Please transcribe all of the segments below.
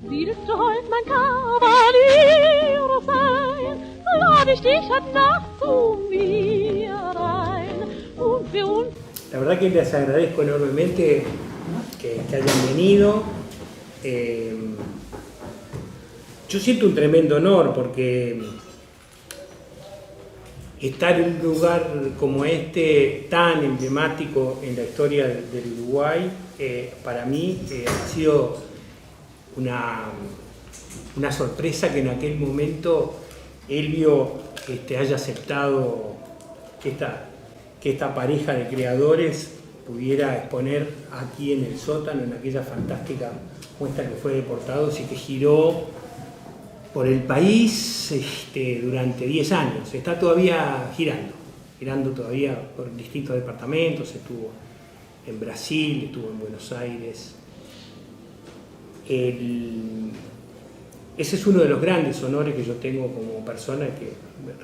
Willst du heut mein Kavalier sein, lade ich dich heute Nacht zu mir rein. Und für uns. La verdad que les agradezco enormemente que hayan venido. Yo siento un tremendo honor porque estar en un lugar como este, tan emblemático en la historia del Uruguay, para mí ha sido una sorpresa que en aquel momento Elvio haya aceptado que esta pareja de creadores pudiera exponer aquí en el sótano, en aquella fantástica muestra que fue Deportados y que giró por el país durante 10 años. Está todavía girando todavía por distintos departamentos. Estuvo en Brasil, estuvo en Buenos Aires. Ese es uno de los grandes honores que yo tengo como persona, que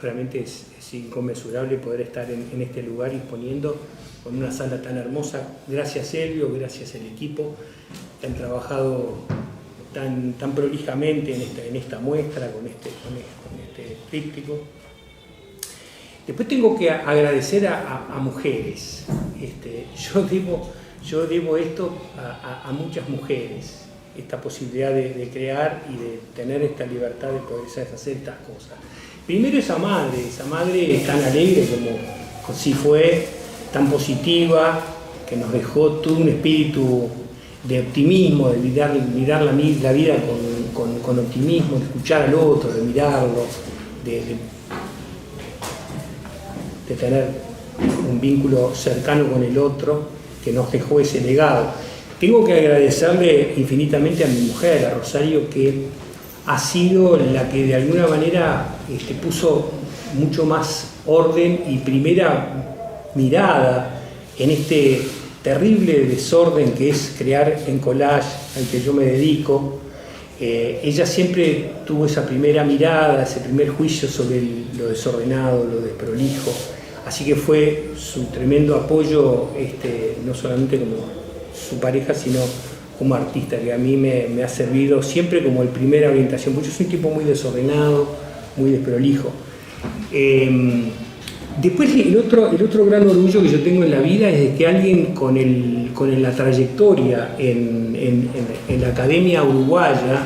realmente es inconmensurable poder estar en este lugar exponiendo con una sala tan hermosa. Gracias Elvio, gracias al equipo que han trabajado tan prolijamente en esta muestra, con este tríptico. Después tengo que agradecer a mujeres. Yo debo esto a muchas mujeres, esta posibilidad de crear y de tener esta libertad de poder hacer estas cosas. Primero esa madre tan alegre como si fue, tan positiva, que nos dejó todo un espíritu de optimismo, de mirar la vida con optimismo, de escuchar al otro, de mirarlo, de tener un vínculo cercano con el otro, que nos dejó ese legado. Tengo que agradecerle infinitamente a mi mujer, a Rosario, que ha sido la que de alguna manera puso mucho más orden y primera mirada en este terrible desorden que es crear en collage al que yo me dedico. Ella siempre tuvo esa primera mirada, ese primer juicio sobre lo desordenado, lo desprolijo, así que fue su tremendo apoyo, no solamente como su pareja, sino como artista, que a mí me ha servido siempre como el primera orientación, porque yo soy un tipo muy desordenado, muy desprolijo. Después el otro gran orgullo que yo tengo en la vida es de que alguien con la trayectoria en la academia uruguaya,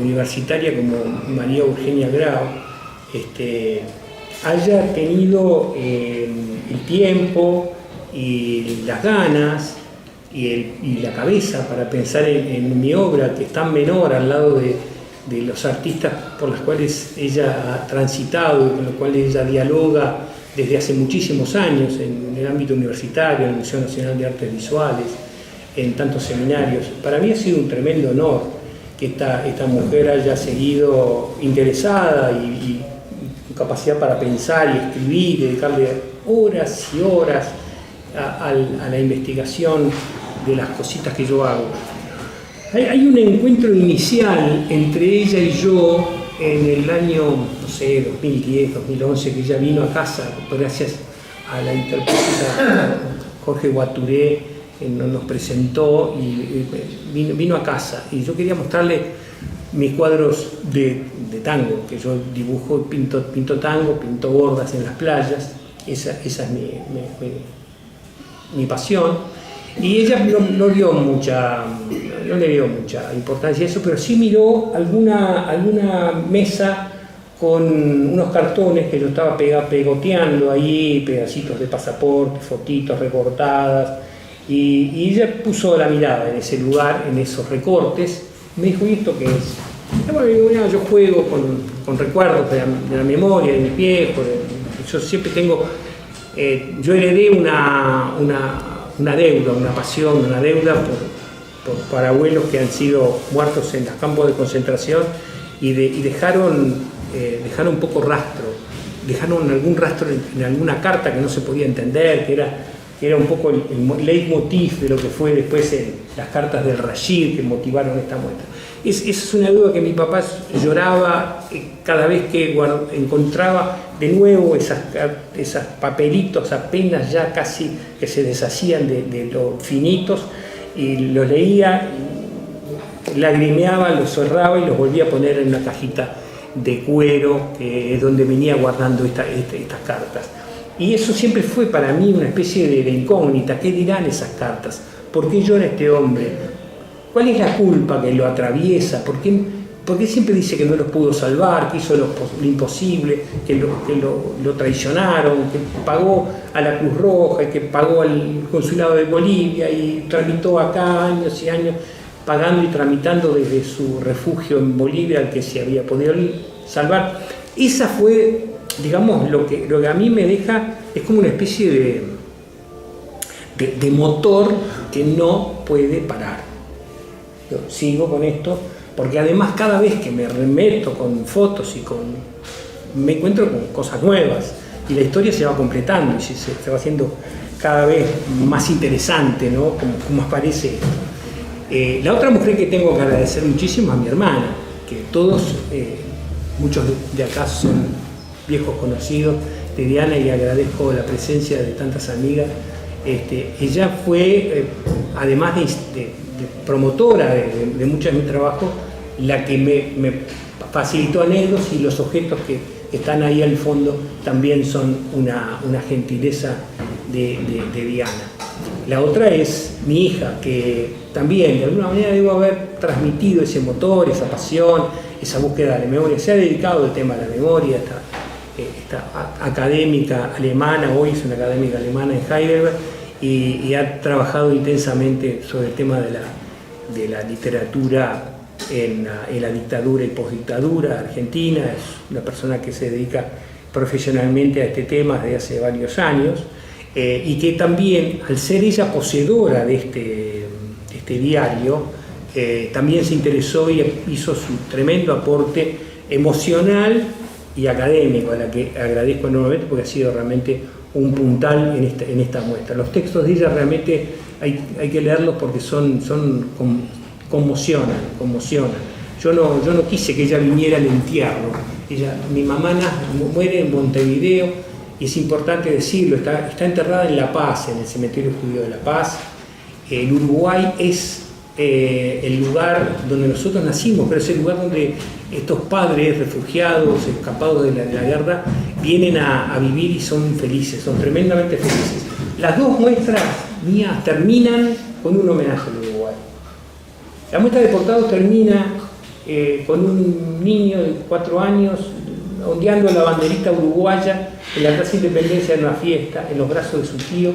universitaria, como María Eugenia Grau, haya tenido el tiempo y las ganas y la cabeza para pensar en mi obra, que es tan menor al lado de los artistas por los cuales ella ha transitado y con los cuales ella dialoga desde hace muchísimos años en el ámbito universitario, en el Museo Nacional de Artes Visuales, en tantos seminarios. Para mí ha sido un tremendo honor que esta mujer haya seguido interesada y con capacidad para pensar y escribir, dedicarle horas y horas a la investigación de las cositas que yo hago. Hay un encuentro inicial entre ella y yo en el año, no sé, 2010, 2011, que ella vino a casa, gracias a la intérprete Jorge Guaturé, nos presentó y vino a casa. Y yo quería mostrarle mis cuadros de tango, que yo dibujo, pinto tango, pinto gordas en las playas. Esa es mi pasión. Y ella no le dio mucha importancia a eso, pero sí miró alguna mesa con unos cartones que yo estaba pegoteando ahí, pedacitos de pasaporte, fotitos recortadas, y ella puso la mirada en ese lugar, en esos recortes. Me dijo, ¿y esto qué es? Y bueno, yo juego con recuerdos de la memoria de mis viejos. Yo siempre tengo, yo heredé una deuda, una pasión, una deuda por abuelos que han sido muertos en los campos de concentración y dejaron poco rastro, dejaron algún rastro en alguna carta que no se podía entender, que era un poco el leitmotiv de lo que fue después en las cartas del Rashid que motivaron esta muestra. Esa es una deuda que mi papá lloraba cada vez que encontraba de nuevo esos papelitos apenas ya casi que se deshacían de lo finitos, y los leía, lagrimeaba, los cerraba y los volvía a poner en una cajita de cuero, que es donde venía guardando estas cartas. Y eso siempre fue para mí una especie de incógnita. ¿Qué dirán esas cartas? ¿Por qué llora este hombre? ¿Cuál es la culpa que lo atraviesa? ¿Por qué siempre dice que no los pudo salvar, que hizo lo imposible, que lo traicionaron, que pagó a la Cruz Roja, que pagó al Consulado de Bolivia y tramitó acá años y años, pagando y tramitando desde su refugio en Bolivia al que se había podido salvar? Esa fue, digamos, lo que a mí me deja, es como una especie de motor que no puede parar. Yo sigo con esto, porque además cada vez que me remeto con fotos me encuentro con cosas nuevas y la historia se va completando y se va haciendo cada vez más interesante, ¿no? Como aparece esto. La otra mujer que tengo que agradecer muchísimo es a mi hermana, que muchos de acá son viejos conocidos de Diana y agradezco la presencia de tantas amigas. Ella fue, además de promotora de mucho de mi trabajo, la que me facilitó anhelos, y los objetos que están ahí al fondo también son una gentileza de Diana. La otra es mi hija, que también de alguna manera debo haber transmitido ese motor, esa pasión, esa búsqueda de la memoria. Se ha dedicado al tema de la memoria, esta académica alemana, hoy es una académica alemana en Heidelberg, y ha trabajado intensamente sobre el tema de la literatura en la dictadura y posdictadura argentina. Es una persona que se dedica profesionalmente a este tema desde hace varios años, y que también, al ser ella poseedora de este diario, también se interesó y hizo su tremendo aporte emocional y académico, a la que agradezco enormemente, porque ha sido realmente un puntal en esta muestra. Los textos de ella realmente hay que leerlos porque conmocionan. Yo no quise que ella viniera al entierro. Mi mamá muere en Montevideo, y es importante decirlo, está enterrada en La Paz, en el cementerio judío de La Paz. El Uruguay es el lugar donde nosotros nacimos, pero es el lugar donde estos padres refugiados, escapados de la guerra, vienen a vivir y son felices, son tremendamente felices. Las dos muestras mías terminan con un homenaje al Uruguay. La muestra de Portados termina con un niño de 4 años ondeando la banderita uruguaya en la Plaza Independencia en una fiesta, en los brazos de su tío.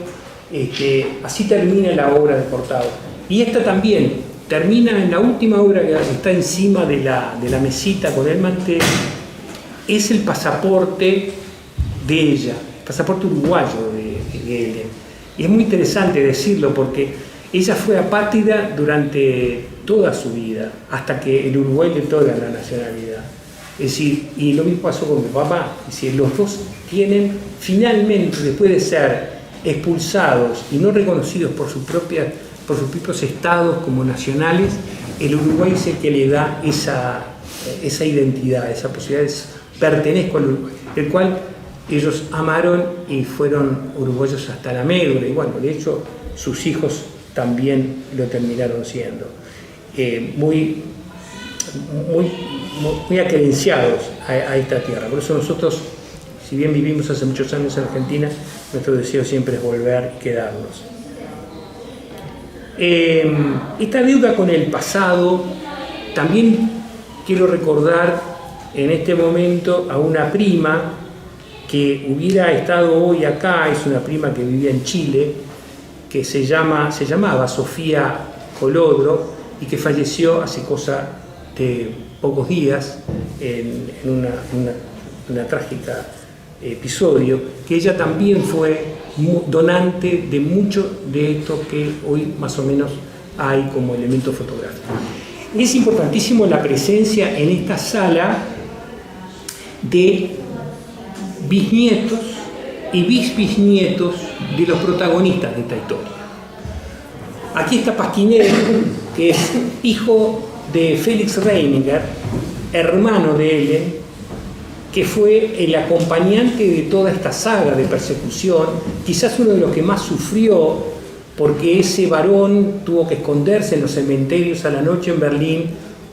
Así termina la obra de Portados. Y esta también termina en la última obra que está encima de la mesita con el mantel. Es el pasaporte de ella, el pasaporte uruguayo de Helen. Y es muy interesante decirlo porque ella fue apátrida durante toda su vida, hasta que el Uruguay le otorga la nacionalidad. Es decir, y lo mismo pasó con mi papá. Es decir, los dos tienen, finalmente, después de ser expulsados y no reconocidos por sus propios estados como nacionales, el Uruguay es el que le da esa identidad, esa posibilidad de pertenezco al Uruguay, del cual ellos amaron y fueron uruguayos hasta la médula, y bueno, de hecho sus hijos también lo terminaron siendo. Muy acredenciados a esta tierra. Por eso nosotros, si bien vivimos hace muchos años en Argentina, nuestro deseo siempre es volver y quedarnos. Esta deuda con el pasado, también quiero recordar en este momento a una prima que hubiera estado hoy acá, es una prima que vivía en Chile, que se llamaba Sofía Colodro, y que falleció hace cosa de pocos días en una trágica episodio, que ella también fue donante de mucho de esto que hoy más o menos hay como elemento fotográfico. Es importantísimo la presencia en esta sala de bisnietos y bisbisnietos de los protagonistas de esta historia. Aquí está Pasquinel, que es hijo de Félix Reininger, hermano de Helen, que fue el acompañante de toda esta saga de persecución, quizás uno de los que más sufrió porque ese varón tuvo que esconderse en los cementerios a la noche en Berlín,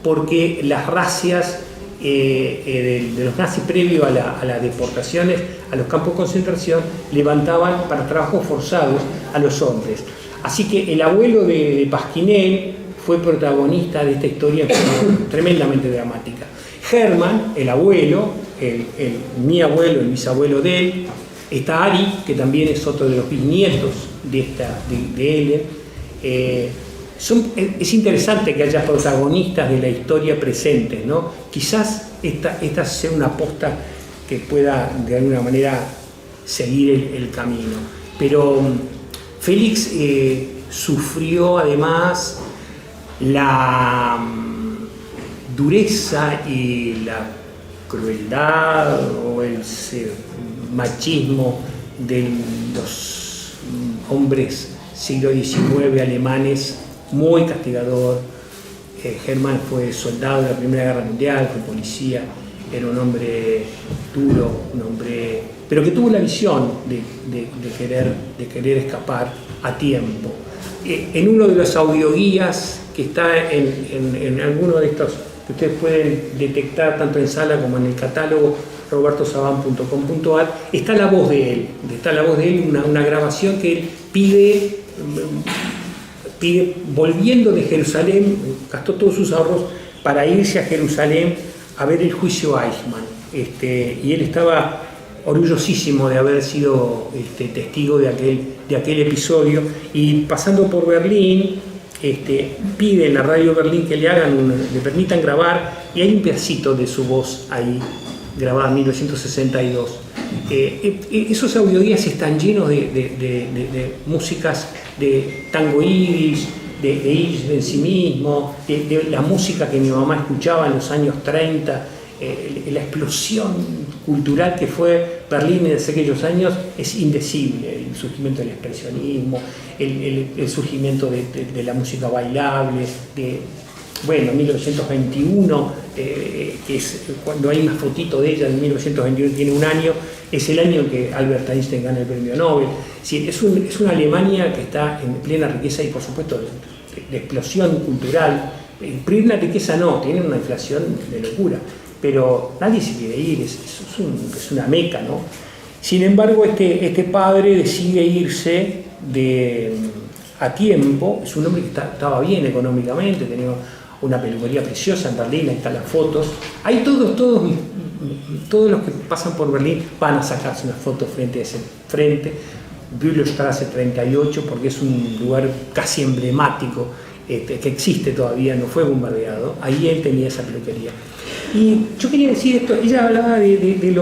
porque las razias de los nazis previo a las deportaciones a los campos de concentración levantaban para trabajos forzados a los hombres. Así que el abuelo de Pasquinel fue protagonista de esta historia tremendamente dramática. Hermann, el abuelo, mi abuelo, el bisabuelo de él, está Ari, que también es otro de los bisnietos de Ellen. Es interesante que haya protagonistas de la historia presentes, ¿no? Quizás esta sea una aposta que pueda de alguna manera seguir el camino. Pero Félix sufrió además la dureza y la crueldad o el machismo de los hombres siglo XIX alemanes, muy castigador. Hermann fue soldado de la Primera Guerra Mundial, fue policía, era un hombre duro, un hombre, pero que tuvo la visión de querer escapar a tiempo. En uno de los audioguías que está en alguno de estos que ustedes pueden detectar tanto en sala como en el catálogo robertosaban.com.ar, está la voz de él, una grabación que él pide volviendo de Jerusalén, gastó todos sus ahorros para irse a Jerusalén a ver el juicio Eichmann, y él estaba orgullosísimo de haber sido testigo de aquel episodio, y pasando por Berlín pide en la radio Berlín que le permitan grabar, y hay un pedacito de su voz ahí grabada en 1962. Esos audioguías están llenos de músicas de tango yiddish, de yiddish en sí mismo, de la música que mi mamá escuchaba en los años 30, la explosión cultural que fue Berlín en aquellos años es indecible. El surgimiento del expresionismo, el surgimiento de la música bailable, 1921, que es cuando hay una fotito de ella, en 1921 tiene un año, es el año que Albert Einstein gana el premio Nobel. Sí, es una Alemania que está en plena riqueza y por supuesto de explosión cultural. En plena riqueza no, tiene una inflación de locura, pero nadie se quiere ir, es una meca, ¿no? Sin embargo, este padre decide irse a tiempo. Es un hombre que estaba bien económicamente, tenía una peluquería preciosa en Berlín, ahí están las fotos. Ahí todos los que pasan por Berlín van a sacarse una foto frente a ese frente, Bülowstraße 38, porque es un lugar casi emblemático que existe todavía, no fue bombardeado. Ahí él tenía esa peluquería. Y yo quería decir esto, ella hablaba de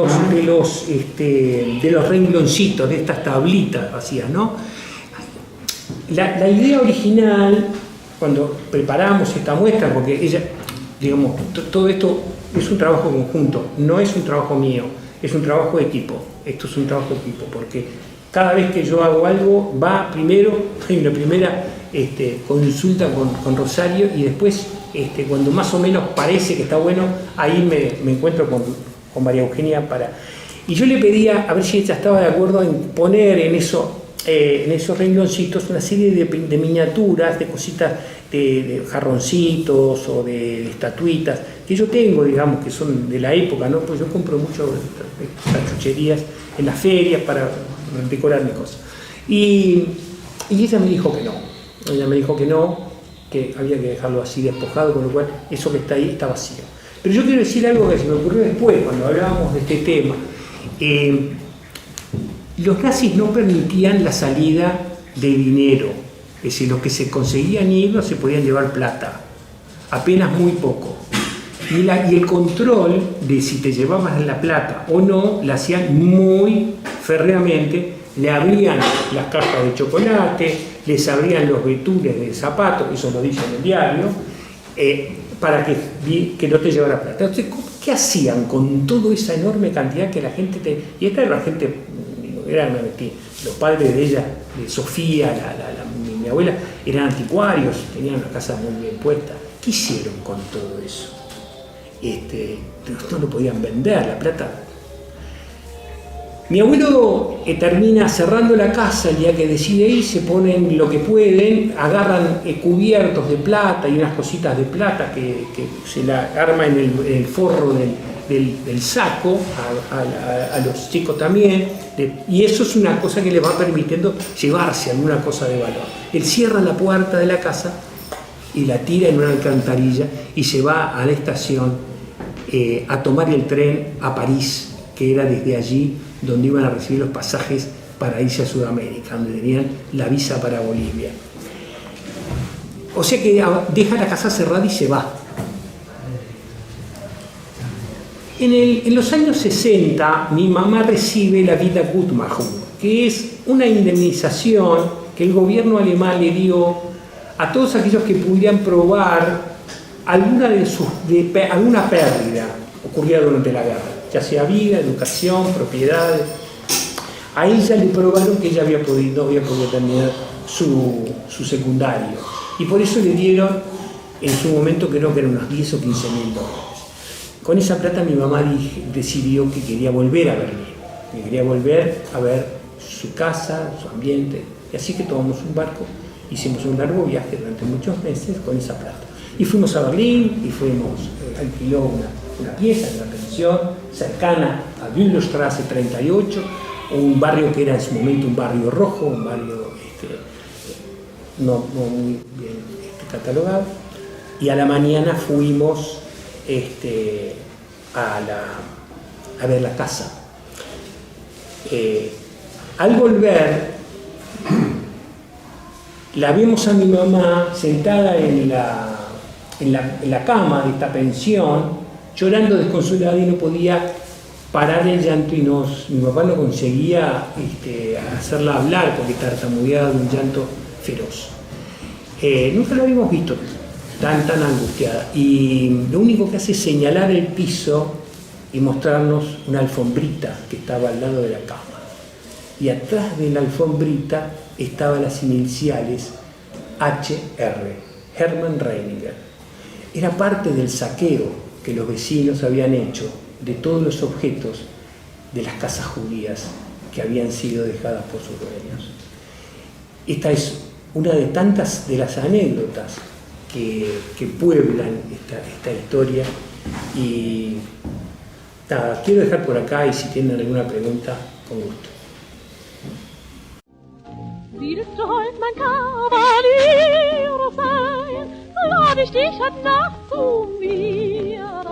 los rengloncitos, de estas tablitas vacías, ¿no? La idea original, cuando preparamos esta muestra, porque ella, digamos, todo esto es un trabajo conjunto, no es un trabajo mío, es un trabajo de equipo. Esto es un trabajo de equipo, porque cada vez que yo hago algo, hay una primera consulta con Rosario, y después, cuando más o menos parece que está bueno, ahí me encuentro con María Eugenia y yo le pedía a ver si ella estaba de acuerdo en poner en esos rengloncitos una serie de miniaturas, de cositas, de jarroncitos o de estatuitas que yo tengo, digamos, que son de la época, ¿no? Pues yo compro mucho estas chucherías en las ferias para decorar mi cosa. Y ella me dijo que no. Ella me dijo que no, que había que dejarlo así despojado, con lo cual eso que está ahí está vacío. Pero yo quiero decir algo que se me ocurrió después, cuando hablábamos de este tema. Los nazis no permitían la salida de dinero, es decir, los que se conseguían ir no se podían llevar plata, apenas muy poco. Y el control de si te llevabas la plata o no, la hacían muy férreamente. Le abrían las cajas de chocolate, les abrían los betules de zapatos, eso lo dice en el diario, para que no te llevara plata. Entonces, ¿qué hacían con toda esa enorme cantidad que la gente tenía? Y esta era la gente, los padres de ella, de Sofía, mi abuela, eran anticuarios, tenían una casa muy bien puesta. ¿Qué hicieron con todo eso? No lo podían vender, la plata. Mi abuelo termina cerrando la casa el día que decide ir, se ponen lo que pueden, agarran cubiertos de plata y unas cositas de plata que se la arma en el forro del saco, a los chicos también, y eso es una cosa que les va permitiendo llevarse alguna cosa de valor. Él cierra la puerta de la casa y la tira en una alcantarilla y se va a la estación a tomar el tren a París, que era desde allí donde iban a recibir los pasajes para irse a Sudamérica, donde tenían la visa para Bolivia. O sea que deja la casa cerrada y se va. En los años 60, mi mamá recibe la Wiedergutmachung, que es una indemnización que el gobierno alemán le dio a todos aquellos que pudieran probar alguna pérdida ocurrida durante la guerra, ya sea vida, educación, propiedades. A ella le probaron que ella no había podido terminar su secundario, y por eso le dieron en su momento, creo que eran unos 10 o 15 mil dólares. Con esa plata mi mamá decidió que quería volver a Berlín, que quería volver a ver su casa, su ambiente, y así que tomamos un barco, hicimos un largo viaje durante muchos meses con esa plata. Y fuimos a Berlín y alquiló una pieza en la pensión cercana a Bülowstraße 38, un barrio que era en su momento un barrio rojo, un barrio no muy bien catalogado. Y a la mañana fuimos a ver la casa. Al volver, la vemos a mi mamá sentada en la cama de esta pensión, llorando desconsolada, y no podía parar el llanto, y mi papá no conseguía hacerla hablar porque tartamudeaba de un llanto feroz. Nunca la habíamos visto tan angustiada, y lo único que hace es señalar el piso y mostrarnos una alfombrita que estaba al lado de la cama, y atrás de la alfombrita estaban las iniciales HR, Hermann Reininger. Era parte del saqueo que los vecinos habían hecho de todos los objetos de las casas judías que habían sido dejadas por sus dueños. Esta es una de tantas de las anécdotas que pueblan esta historia, y nada, quiero dejar por acá, y si tienen alguna pregunta, con gusto. Willst du heut mein Kavalier sein, so lad ich dich heut Nacht zu mir